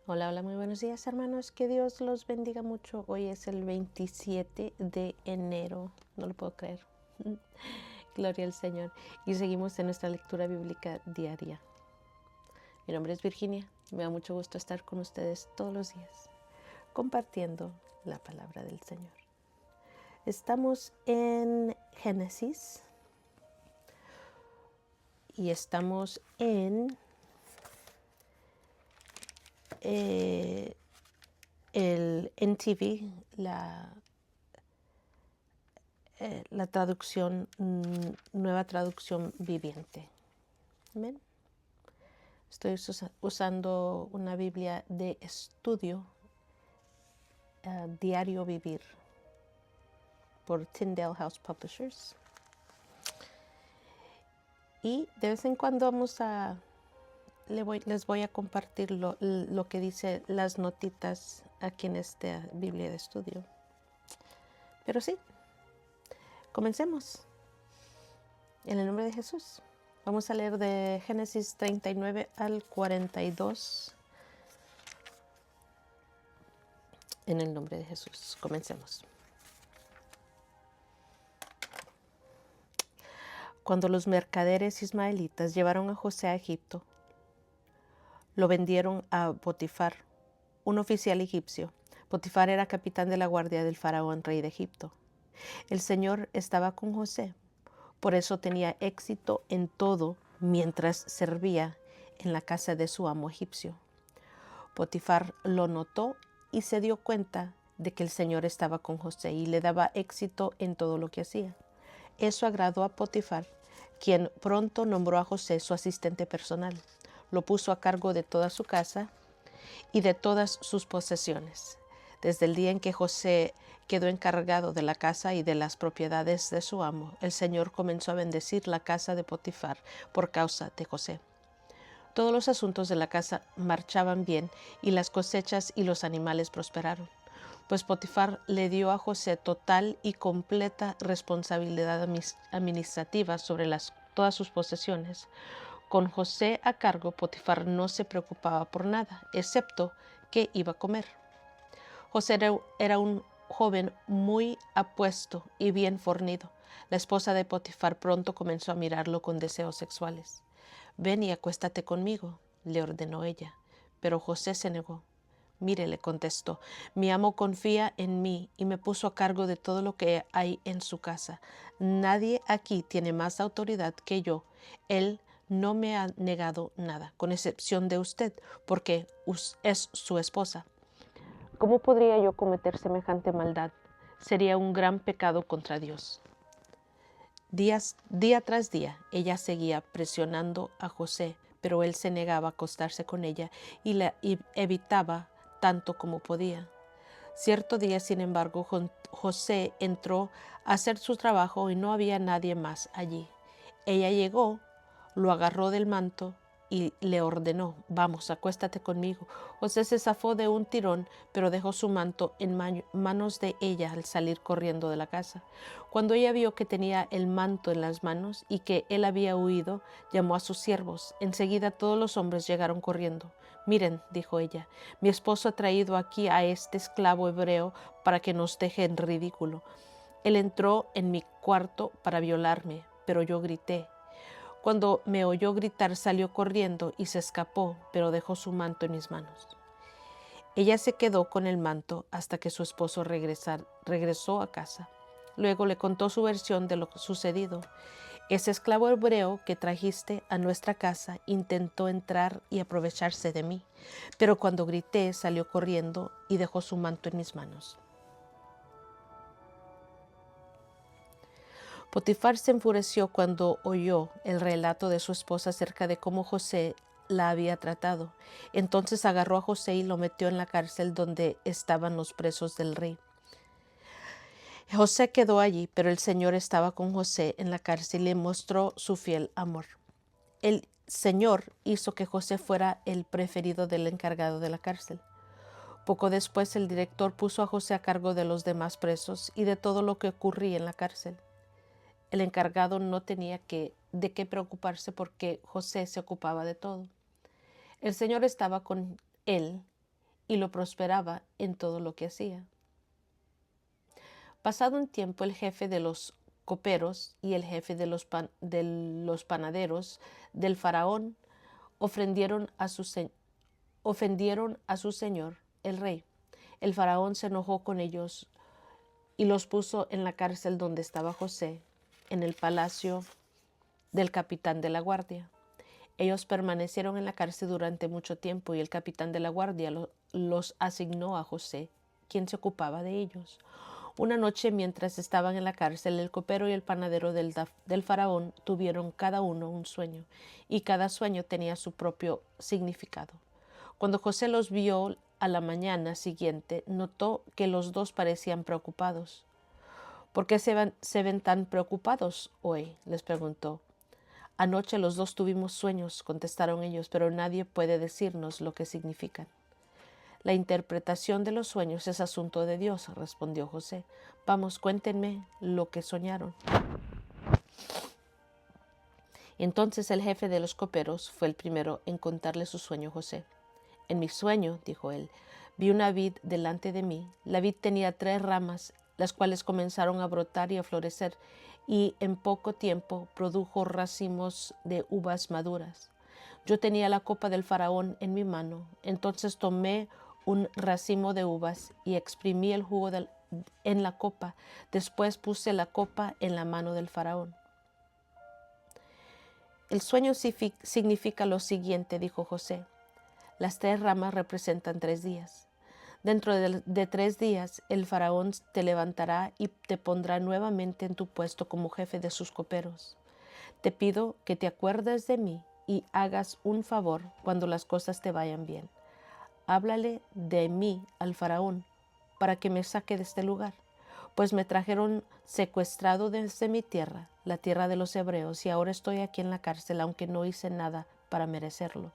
Hola, hola, muy buenos días, hermanos. Que Dios los bendiga mucho. Hoy es el 27 de enero. No lo puedo creer. Gloria al Señor. Y seguimos en nuestra lectura bíblica diaria. Mi nombre es Virginia. Me da mucho gusto estar con ustedes todos los días, compartiendo la palabra del Señor. Estamos en Génesis y estamos en el NTV, la traducción, nueva traducción viviente. Amén. Estoy usando una Biblia de estudio, Diario Vivir, por Tyndale House Publishers. Y de vez en cuando les voy a compartir lo que dice las notitas aquí en esta Biblia de estudio. Pero sí, comencemos. En el nombre de Jesús. Vamos a leer de Génesis 39 al 42. En el nombre de Jesús. Comencemos. Cuando los mercaderes ismaelitas llevaron a José a Egipto, lo vendieron a Potifar, un oficial egipcio. Potifar era capitán de la guardia del faraón, rey de Egipto. El Señor estaba con José, por eso tenía éxito en todo mientras servía en la casa de su amo egipcio. Potifar lo notó y se dio cuenta de que el Señor estaba con José y le daba éxito en todo lo que hacía. Eso agradó a Potifar, quien pronto nombró a José su asistente personal. Lo puso a cargo de toda su casa y de todas sus posesiones. Desde el día en que José quedó encargado de la casa y de las propiedades de su amo, el Señor comenzó a bendecir la casa de Potifar por causa de José. Todos los asuntos de la casa marchaban bien y las cosechas y los animales prosperaron, pues Potifar le dio a José total y completa responsabilidad administrativa sobre todas sus posesiones. Con José a cargo, Potifar no se preocupaba por nada, excepto qué iba a comer. José era un joven muy apuesto y bien fornido. La esposa de Potifar pronto comenzó a mirarlo con deseos sexuales. «Ven y acuéstate conmigo», le ordenó ella. Pero José se negó. «Mire», le contestó, «mi amo confía en mí y me puso a cargo de todo lo que hay en su casa. Nadie aquí tiene más autoridad que yo. Él no me ha negado nada, con excepción de usted, porque es su esposa. ¿Cómo podría yo cometer semejante maldad? Sería un gran pecado contra Dios». Día tras día, ella seguía presionando a José, pero él se negaba a acostarse con ella y la evitaba tanto como podía. Cierto día, sin embargo, José entró a hacer su trabajo y no había nadie más allí. Ella llegó, lo agarró del manto y le ordenó: «Vamos, acuéstate conmigo». José se zafó de un tirón, pero dejó su manto en manos de ella al salir corriendo de la casa. Cuando ella vio que tenía el manto en las manos y que él había huido, llamó a sus siervos. Enseguida todos los hombres llegaron corriendo. «Miren», dijo ella, «mi esposo ha traído aquí a este esclavo hebreo para que nos deje en ridículo. Él entró en mi cuarto para violarme, pero yo grité. Cuando me oyó gritar, salió corriendo y se escapó, pero dejó su manto en mis manos». Ella se quedó con el manto hasta que su esposo regresó a casa. Luego le contó su versión de lo sucedido. «Ese esclavo hebreo que trajiste a nuestra casa intentó entrar y aprovecharse de mí, pero cuando grité salió corriendo y dejó su manto en mis manos». Potifar se enfureció cuando oyó el relato de su esposa acerca de cómo José la había tratado. Entonces agarró a José y lo metió en la cárcel donde estaban los presos del rey. José quedó allí, pero el Señor estaba con José en la cárcel y le mostró su fiel amor. El Señor hizo que José fuera el preferido del encargado de la cárcel. Poco después, el director puso a José a cargo de los demás presos y de todo lo que ocurría en la cárcel. El encargado no tenía de qué preocuparse porque José se ocupaba de todo. El Señor estaba con él y lo prosperaba en todo lo que hacía. Pasado un tiempo, el jefe de los coperos y el jefe de los panaderos del faraón ofendieron a su señor, el rey. El faraón se enojó con ellos y los puso en la cárcel donde estaba José, en el palacio del capitán de la guardia. Ellos permanecieron en la cárcel durante mucho tiempo y el capitán de la guardia los asignó a José, quien se ocupaba de ellos. Una noche, mientras estaban en la cárcel, el copero y el panadero del faraón tuvieron cada uno un sueño, y cada sueño tenía su propio significado. Cuando José los vio a la mañana siguiente, notó que los dos parecían preocupados. ¿Por qué se ven tan preocupados hoy?, les preguntó. Anoche los dos tuvimos sueños, contestaron ellos, pero nadie puede decirnos lo que significan. La interpretación de los sueños es asunto de Dios, respondió José. Vamos, cuéntenme lo que soñaron. Entonces el jefe de los coperos fue el primero en contarle su sueño a José. En mi sueño, dijo él, vi una vid delante de mí. La vid tenía 3 ramas, las cuales comenzaron a brotar y a florecer, y en poco tiempo produjo racimos de uvas maduras. Yo tenía la copa del faraón en mi mano. Entonces tomé un racimo de uvas y exprimí el jugo en la copa. Después puse la copa en la mano del faraón. El sueño significa lo siguiente, dijo José. Las 3 ramas representan 3 días. Dentro de 3 días el faraón te levantará y te pondrá nuevamente en tu puesto como jefe de sus coperos. Te pido que te acuerdes de mí y hagas un favor cuando las cosas te vayan bien. Háblale de mí al faraón para que me saque de este lugar, pues me trajeron secuestrado desde mi tierra, la tierra de los hebreos, y ahora estoy aquí en la cárcel, aunque no hice nada para merecerlo.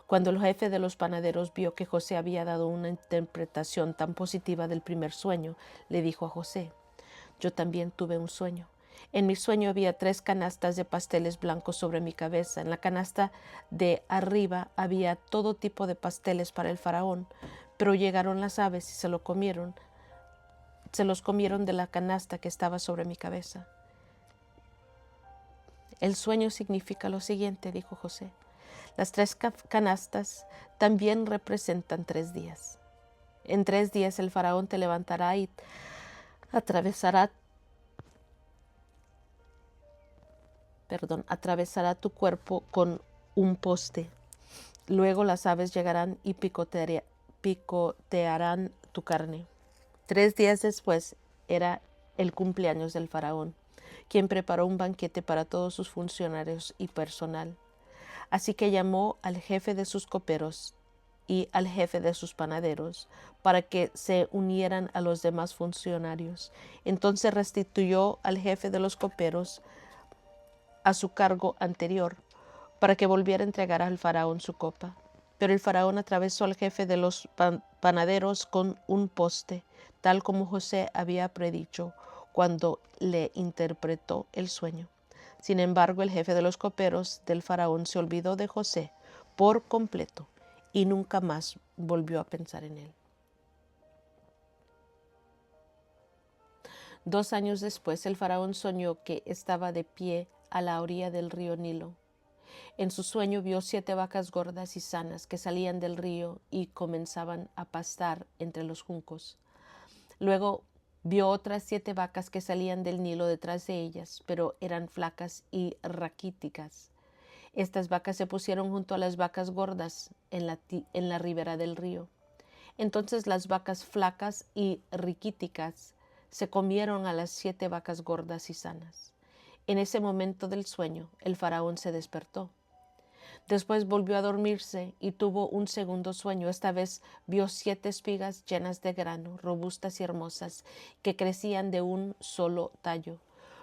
Cuando el jefe de los panaderos vio que José había dado una interpretación tan positiva del primer sueño, le dijo a José, yo también tuve un sueño. En mi sueño había 3 canastas de pasteles blancos sobre mi cabeza. En la canasta de arriba había todo tipo de pasteles para el faraón, pero llegaron las aves y se los comieron de la canasta que estaba sobre mi cabeza. El sueño significa lo siguiente, dijo José. Las 3 canastas también representan 3 días. En 3 días el faraón te levantará y atravesará tu cuerpo con un poste. Luego las aves llegarán y picotearán tu carne. 3 días después era el cumpleaños del faraón, quien preparó un banquete para todos sus funcionarios y personal. Así que llamó al jefe de sus coperos y al jefe de sus panaderos para que se unieran a los demás funcionarios. Entonces restituyó al jefe de los coperos a su cargo anterior para que volviera a entregar al faraón su copa. Pero el faraón atravesó al jefe de los panaderos con un poste, tal como José había predicho cuando le interpretó el sueño. Sin embargo, el jefe de los coperos del faraón se olvidó de José por completo y nunca más volvió a pensar en él. 2 años después, el faraón soñó que estaba de pie a la orilla del río Nilo. En su sueño vio 7 vacas gordas y sanas que salían del río y comenzaban a pastar entre los juncos. Luego vio otras 7 vacas que salían del Nilo detrás de ellas, pero eran flacas y raquíticas. Estas vacas se pusieron junto a las vacas gordas en la ribera del río. Entonces las vacas flacas y riquíticas se comieron a las 7 vacas gordas y sanas. En ese momento del sueño, el faraón se despertó. Después volvió a dormirse y tuvo un segundo sueño. Esta vez vio 7 espigas llenas de grano, robustas y hermosas, que crecían de un solo tallo.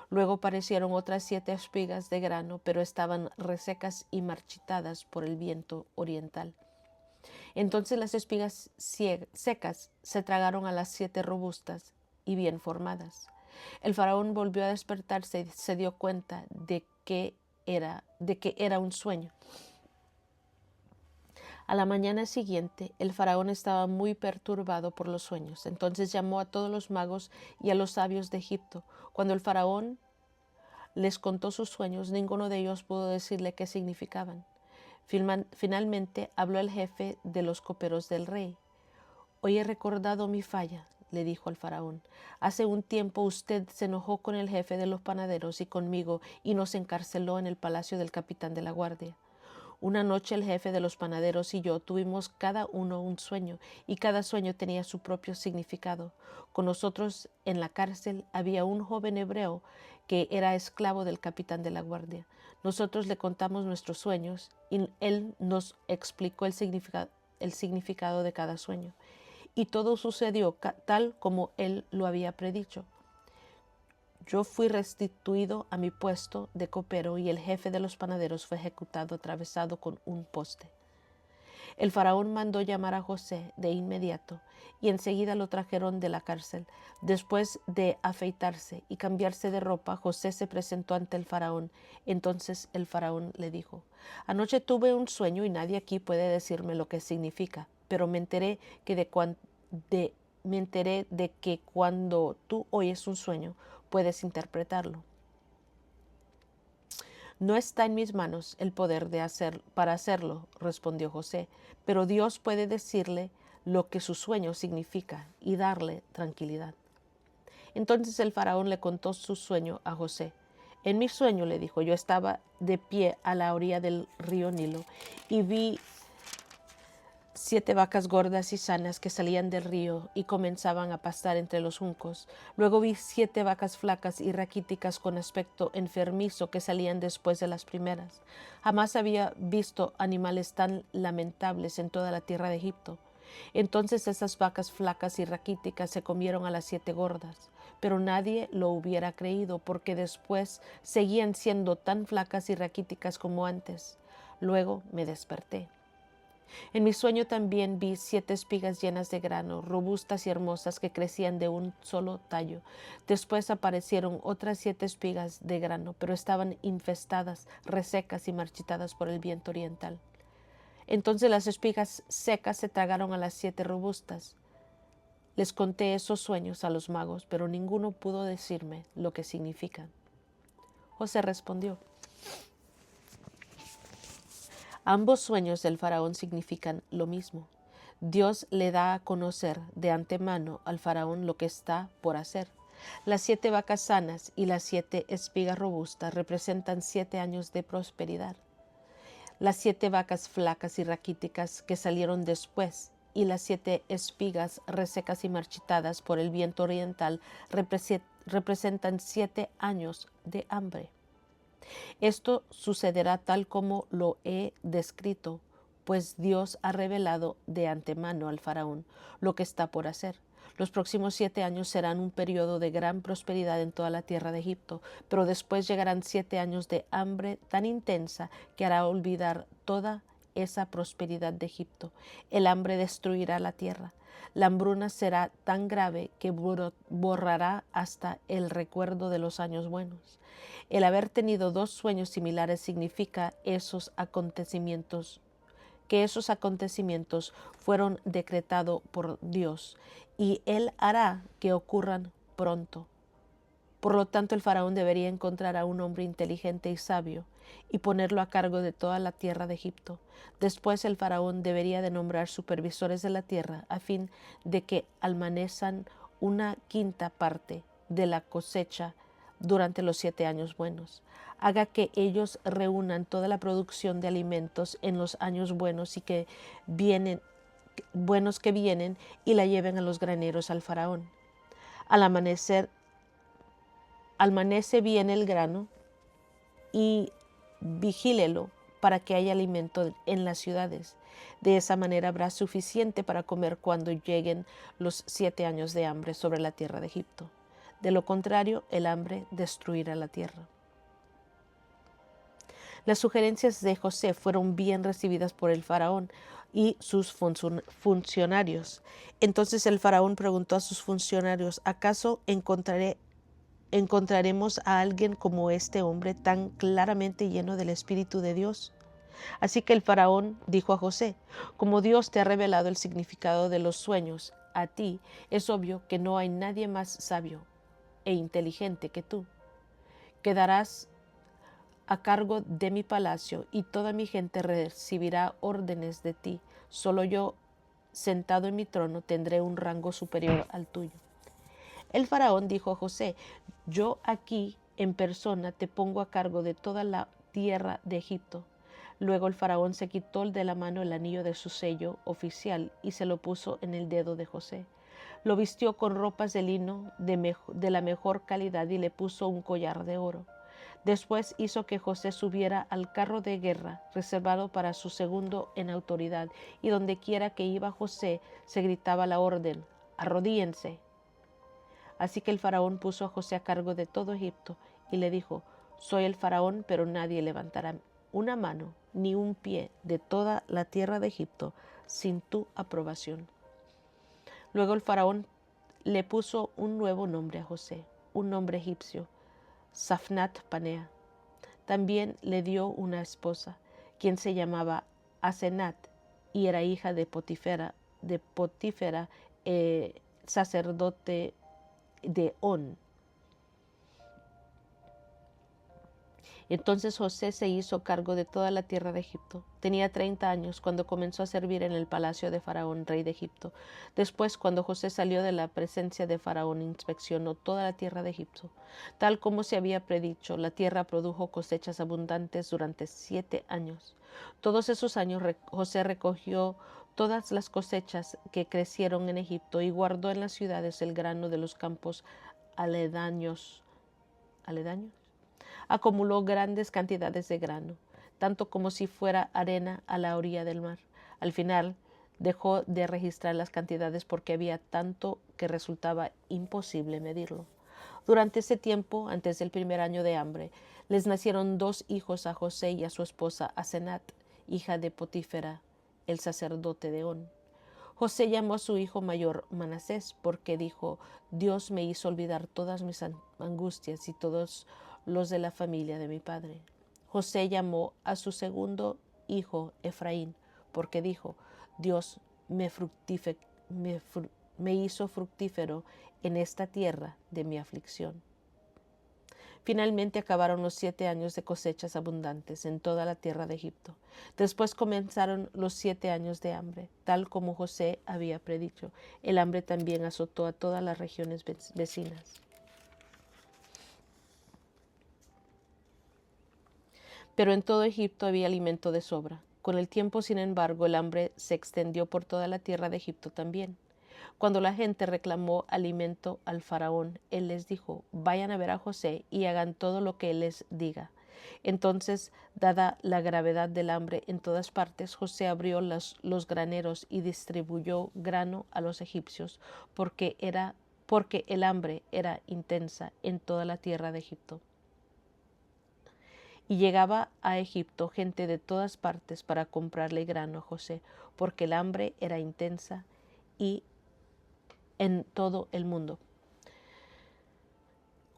Luego aparecieron otras 7 espigas de grano, pero estaban resecas y marchitadas por el viento oriental. Entonces las espigas secas se tragaron a las 7 robustas y bien formadas. El faraón volvió a despertarse y se dio cuenta de que era un sueño. A la mañana siguiente, el faraón estaba muy perturbado por los sueños. Entonces llamó a todos los magos y a los sabios de Egipto. Cuando el faraón les contó sus sueños, ninguno de ellos pudo decirle qué significaban. Finalmente habló el jefe de los coperos del rey. Hoy he recordado mi falla, le dijo al faraón. Hace un tiempo usted se enojó con el jefe de los panaderos y conmigo y nos encarceló en el palacio del capitán de la guardia. Una noche el jefe de los panaderos y yo tuvimos cada uno un sueño, y cada sueño tenía su propio significado. Con nosotros en la cárcel había un joven hebreo que era esclavo del capitán de la guardia. Nosotros le contamos nuestros sueños y él nos explicó el significado de cada sueño. Y todo sucedió tal como él lo había predicho. Yo fui restituido a mi puesto de copero y el jefe de los panaderos fue ejecutado atravesado con un poste. El faraón mandó llamar a José de inmediato y enseguida lo trajeron de la cárcel. Después de afeitarse y cambiarse de ropa, José se presentó ante el faraón. Entonces el faraón le dijo: Anoche tuve un sueño y nadie aquí puede decirme lo que significa, pero me enteré de que cuando tú oyes un sueño, puedes interpretarlo. No está en mis manos el poder para hacerlo, respondió José, pero Dios puede decirle lo que su sueño significa y darle tranquilidad. Entonces el faraón le contó su sueño a José. En mi sueño, le dijo, yo estaba de pie a la orilla del río Nilo y vi 7 vacas gordas y sanas que salían del río y comenzaban a pastar entre los juncos. Luego vi 7 vacas flacas y raquíticas con aspecto enfermizo que salían después de las primeras. Jamás había visto animales tan lamentables en toda la tierra de Egipto. Entonces esas vacas flacas y raquíticas se comieron a las 7 gordas, pero nadie lo hubiera creído porque después seguían siendo tan flacas y raquíticas como antes. Luego me desperté. En mi sueño también vi 7 espigas llenas de grano, robustas y hermosas que crecían de un solo tallo. Después aparecieron otras 7 espigas de grano, pero estaban infestadas, resecas y marchitadas por el viento oriental. Entonces las espigas secas se tragaron a las 7 robustas. Les conté esos sueños a los magos, pero ninguno pudo decirme lo que significan. José respondió: Ambos sueños del faraón significan lo mismo. Dios le da a conocer de antemano al faraón lo que está por hacer. Las 7 vacas sanas y las 7 espigas robustas representan 7 años de prosperidad. Las 7 vacas flacas y raquíticas que salieron después y las 7 espigas resecas y marchitadas por el viento oriental representan 7 años de hambre. Esto sucederá tal como lo he descrito, pues Dios ha revelado de antemano al faraón lo que está por hacer. Los próximos 7 años serán un periodo de gran prosperidad en toda la tierra de Egipto, pero después llegarán 7 años de hambre tan intensa que hará olvidar toda esa prosperidad de Egipto. El hambre destruirá la tierra. La hambruna será tan grave que borrará hasta el recuerdo de los años buenos. El haber tenido 2 sueños similares significa que esos acontecimientos fueron decretados por Dios y Él hará que ocurran pronto. Por lo tanto, el faraón debería encontrar a un hombre inteligente y sabio y ponerlo a cargo de toda la tierra de Egipto. Después el faraón debería de nombrar supervisores de la tierra a fin de que almanezan una quinta parte de la cosecha durante los 7 años buenos. Haga que ellos reúnan toda la producción de alimentos en los años buenos y que vienen y la lleven a los graneros al faraón. Al amanece bien el grano y vigílelo para que haya alimento en las ciudades. De esa manera habrá suficiente para comer cuando lleguen los 7 años de hambre sobre la tierra de Egipto. De lo contrario, el hambre destruirá la tierra. Las sugerencias de José fueron bien recibidas por el faraón y sus funcionarios. Entonces el faraón preguntó a sus funcionarios: ¿acaso encontraremos a alguien como este hombre tan claramente lleno del Espíritu de Dios? Así que el faraón dijo a José: como Dios te ha revelado el significado de los sueños a ti, es obvio que no hay nadie más sabio e inteligente que tú. Quedarás a cargo de mi palacio y toda mi gente recibirá órdenes de ti. Solo yo, sentado en mi trono, tendré un rango superior al tuyo. El faraón dijo a José: yo aquí en persona te pongo a cargo de toda la tierra de Egipto. Luego el faraón se quitó de la mano el anillo de su sello oficial y se lo puso en el dedo de José. Lo vistió con ropas de lino de la mejor calidad y le puso un collar de oro. Después hizo que José subiera al carro de guerra reservado para su segundo en autoridad, y donde quiera que iba José se gritaba la orden: arrodíllense. Así que el faraón puso a José a cargo de todo Egipto y le dijo: soy el faraón, pero nadie levantará una mano ni un pie de toda la tierra de Egipto sin tu aprobación. Luego el faraón le puso un nuevo nombre a José, un nombre egipcio, Safnat Panea. También le dio una esposa, quien se llamaba Asenat, y era hija de Potifera, sacerdote de On. Entonces José se hizo cargo de toda la tierra de Egipto. Tenía 30 años cuando comenzó a servir en el palacio de Faraón, rey de Egipto. Después, cuando José salió de la presencia de Faraón, inspeccionó toda la tierra de Egipto. Tal como se había predicho, la tierra produjo cosechas abundantes durante 7 años. Todos esos años José recogió todas las cosechas que crecieron en Egipto y guardó en las ciudades el grano de los campos aledaños. Acumuló grandes cantidades de grano, tanto como si fuera arena a la orilla del mar. Al final dejó de registrar las cantidades porque había tanto que resultaba imposible medirlo. Durante ese tiempo, antes del primer año de hambre, les nacieron 2 hijos a José y a su esposa Asenat, hija de Potifera, el sacerdote de On. José llamó a su hijo mayor Manasés porque dijo: Dios me hizo olvidar todas mis angustias y todos los de la familia de mi padre. José llamó a su segundo hijo Efraín porque dijo: Dios me hizo fructífero en esta tierra de mi aflicción. Finalmente acabaron los 7 años de cosechas abundantes en toda la tierra de Egipto. Después comenzaron los 7 años de hambre, tal como José había predicho. El hambre también azotó a todas las regiones vecinas. Pero en todo Egipto había alimento de sobra. Con el tiempo, sin embargo, el hambre se extendió por toda la tierra de Egipto también. Cuando la gente reclamó alimento al faraón, él les dijo: vayan a ver a José y hagan todo lo que él les diga. Entonces, dada la gravedad del hambre en todas partes, José abrió los graneros y distribuyó grano a los egipcios, porque el hambre era intensa en toda la tierra de Egipto. Y llegaba a Egipto gente de todas partes para comprarle grano a José, porque el hambre era intensa y en todo el mundo.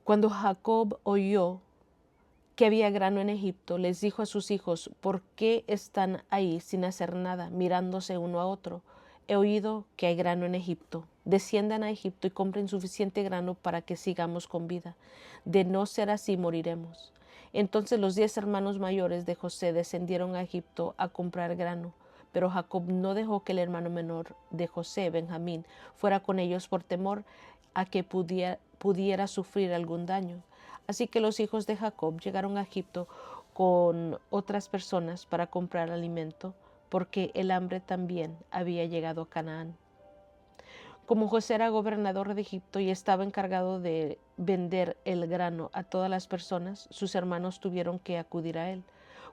Cuando Jacob oyó que había grano en Egipto, les dijo a sus hijos: ¿por qué están ahí sin hacer nada, mirándose uno a otro? He oído que hay grano en Egipto. Desciendan a Egipto y compren suficiente grano para que sigamos con vida. De no ser así, moriremos. Entonces los 10 hermanos mayores de José descendieron a Egipto a comprar grano. Pero Jacob no dejó que el hermano menor de José, Benjamín, fuera con ellos por temor a que pudiera sufrir algún daño. Así que los hijos de Jacob llegaron a Egipto con otras personas para comprar alimento, porque el hambre también había llegado a Canaán. Como José era gobernador de Egipto y estaba encargado de vender el grano a todas las personas, sus hermanos tuvieron que acudir a él.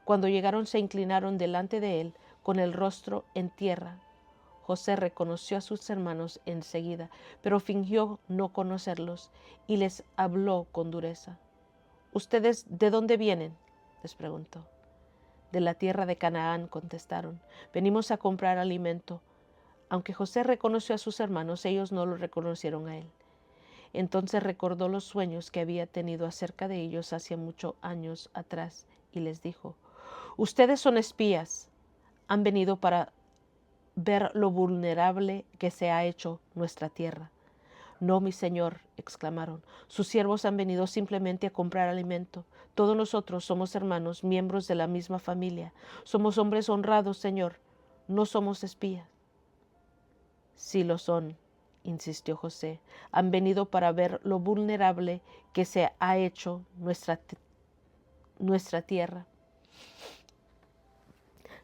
Cuando llegaron, se inclinaron delante de él con el rostro en tierra. José reconoció a sus hermanos enseguida, pero fingió no conocerlos y les habló con dureza. ¿Ustedes de dónde vienen?, les preguntó. De la tierra de Canaán, contestaron. Venimos a comprar alimento. Aunque José reconoció a sus hermanos, ellos no lo reconocieron a él. Entonces recordó los sueños que había tenido acerca de ellos hace muchos años atrás y les dijo: Ustedes son espías, han venido para ver lo vulnerable que se ha hecho nuestra tierra. No, mi señor, exclamaron, sus siervos han venido simplemente a comprar alimento. Todos nosotros somos hermanos, miembros de la misma familia. Somos hombres honrados, señor, no somos espías. Sí lo son, insistió José. Han venido para ver lo vulnerable que se ha hecho nuestra tierra.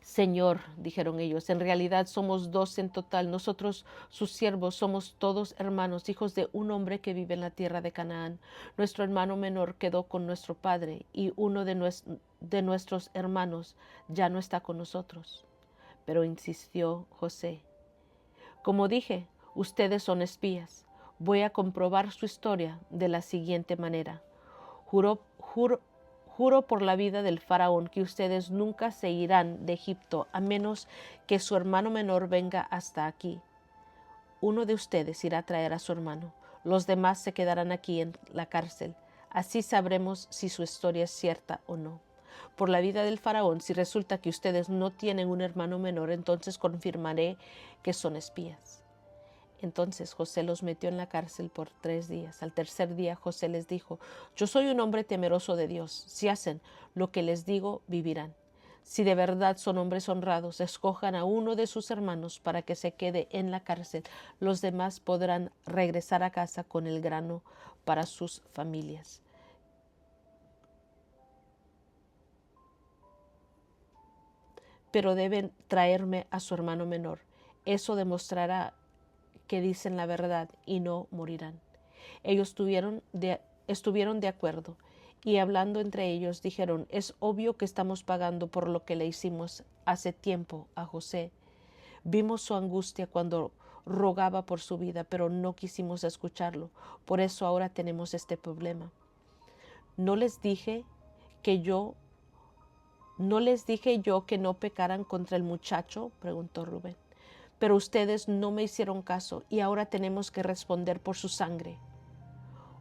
Señor, dijeron ellos, en realidad somos 2 en total. Nosotros, sus siervos, somos todos hermanos, hijos de un hombre que vive en la tierra de Canaán. Nuestro hermano menor quedó con nuestro padre y uno de nuestros hermanos ya no está con nosotros. Pero insistió José, como dije, ustedes son espías. Voy a comprobar su historia de la siguiente manera. Juro por la vida del faraón que ustedes nunca se irán de Egipto a menos que su hermano menor venga hasta aquí. Uno de ustedes irá a traer a su hermano. Los demás se quedarán aquí en la cárcel. Así sabremos si su historia es cierta o no. Por la vida del faraón, si resulta que ustedes no tienen un hermano menor, entonces confirmaré que son espías. Entonces José los metió en la cárcel por 3 días. Al tercer día José les dijo, yo soy un hombre temeroso de Dios. Si hacen lo que les digo, vivirán. Si de verdad son hombres honrados, escojan a uno de sus hermanos para que se quede en la cárcel. Los demás podrán regresar a casa con el grano para sus familias. Pero deben traerme a su hermano menor. Eso demostrará que dicen la verdad y no morirán. Ellos estuvieron de acuerdo y hablando entre ellos dijeron, es obvio que estamos pagando por lo que le hicimos hace tiempo a José. Vimos su angustia cuando rogaba por su vida, pero no quisimos escucharlo. Por eso ahora tenemos este problema. ¿No les dije yo que no pecaran contra el muchacho? Preguntó Rubén. Pero ustedes no me hicieron caso y ahora tenemos que responder por su sangre.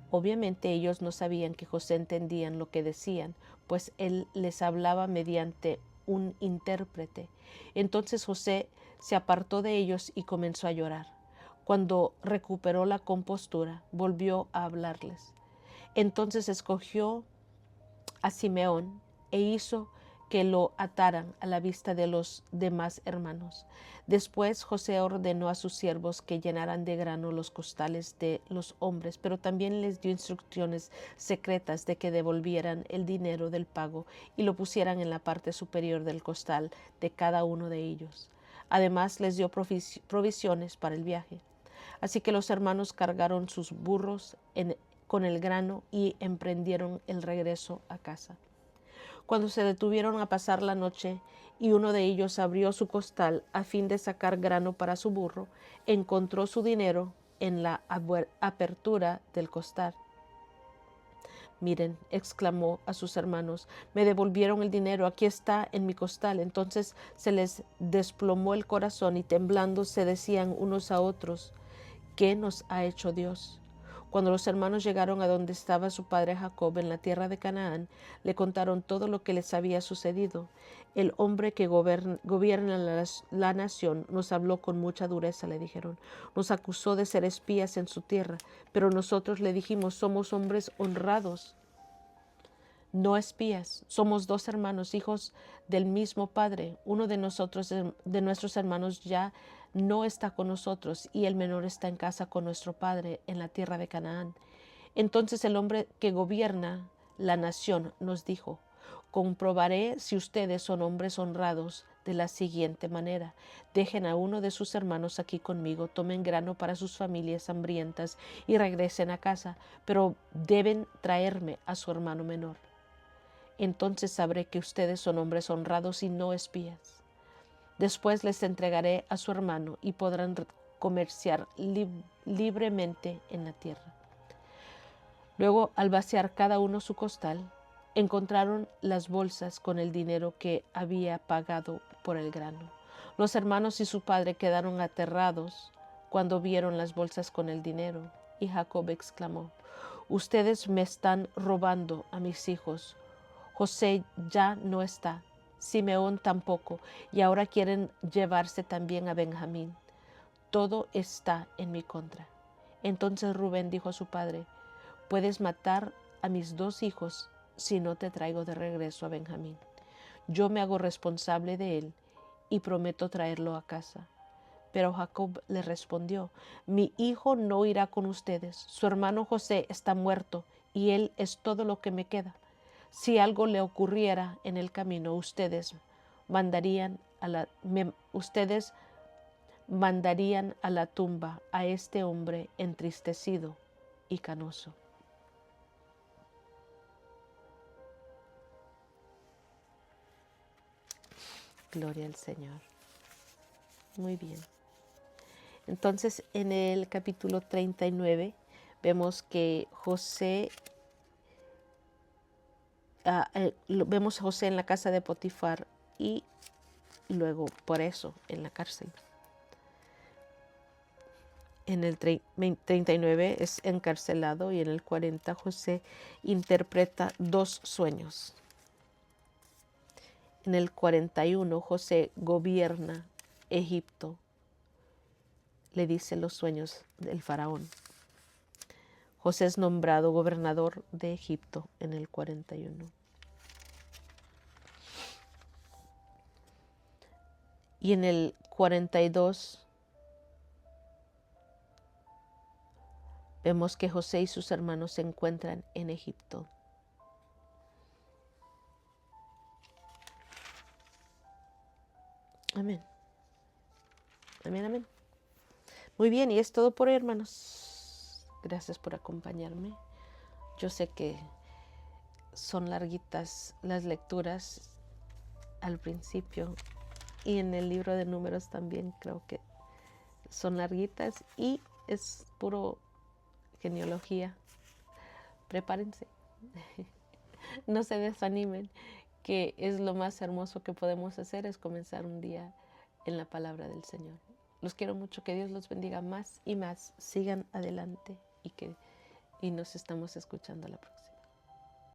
Obviamente ellos no sabían que José entendía lo que decían, pues él les hablaba mediante un intérprete. Entonces José se apartó de ellos y comenzó a llorar. Cuando recuperó la compostura, volvió a hablarles. Entonces escogió a Simeón e hizo que lo ataran a la vista de los demás hermanos. Después José ordenó a sus siervos que llenaran de grano los costales de los hombres, pero también les dio instrucciones secretas de que devolvieran el dinero del pago y lo pusieran en la parte superior del costal de cada uno de ellos. Además les dio provisiones para el viaje. Así que los hermanos cargaron sus burros con el grano y emprendieron el regreso a casa. Cuando se detuvieron a pasar la noche y uno de ellos abrió su costal a fin de sacar grano para su burro, encontró su dinero en la apertura del costal. Miren, exclamó a sus hermanos, me devolvieron el dinero, aquí está en mi costal. Entonces se les desplomó el corazón y temblando se decían unos a otros, ¿qué nos ha hecho Dios? Cuando los hermanos llegaron a donde estaba su padre Jacob en la tierra de Canaán, le contaron todo lo que les había sucedido. El hombre que gobierna la nación nos habló con mucha dureza, le dijeron. Nos acusó de ser espías en su tierra, pero nosotros le dijimos, somos hombres honrados, no espías. Somos 2 hermanos, hijos del mismo padre. Uno de nuestros hermanos ya no está con nosotros y el menor está en casa con nuestro padre en la tierra de Canaán. Entonces el hombre que gobierna la nación nos dijo, comprobaré si ustedes son hombres honrados de la siguiente manera. Dejen a uno de sus hermanos aquí conmigo, tomen grano para sus familias hambrientas y regresen a casa, pero deben traerme a su hermano menor. Entonces sabré que ustedes son hombres honrados y no espías. Después les entregaré a su hermano y podrán comerciar libremente en la tierra. Luego, al vaciar cada uno su costal, encontraron las bolsas con el dinero que había pagado por el grano. Los hermanos y su padre quedaron aterrados cuando vieron las bolsas con el dinero, y Jacob exclamó, ustedes me están robando a mis hijos. José ya no está. Simeón tampoco, y ahora quieren llevarse también a Benjamín. Todo está en mi contra. Entonces Rubén dijo a su padre: puedes matar a mis 2 hijos si no te traigo de regreso a Benjamín. Yo me hago responsable de él y prometo traerlo a casa. Pero Jacob le respondió: mi hijo no irá con ustedes. Su hermano José está muerto y él es todo lo que me queda. Si algo le ocurriera en el camino, ustedes mandarían a la tumba a este hombre entristecido y canoso. Gloria al Señor. Muy bien. Entonces, en el capítulo 39 vemos que vemos a José en la casa de Potifar y luego por eso en la cárcel. En el 39 es encarcelado y en el 40 José interpreta 2 sueños. En el 41 José gobierna Egipto. Le dice los sueños del faraón. José es nombrado gobernador de Egipto en el 41. Y en el 42 vemos que José y sus hermanos se encuentran en Egipto. Amén. Amén, amén. Muy bien, y es todo por hoy, hermanos. Gracias por acompañarme. Yo sé que son larguitas las lecturas al principio y en el libro de Números también creo que son larguitas y es puro genealogía. Prepárense. No se desanimen, que es lo más hermoso que podemos hacer, es comenzar un día en la palabra del Señor. Los quiero mucho, que Dios los bendiga más y más. Sigan adelante y nos estamos escuchando a la próxima.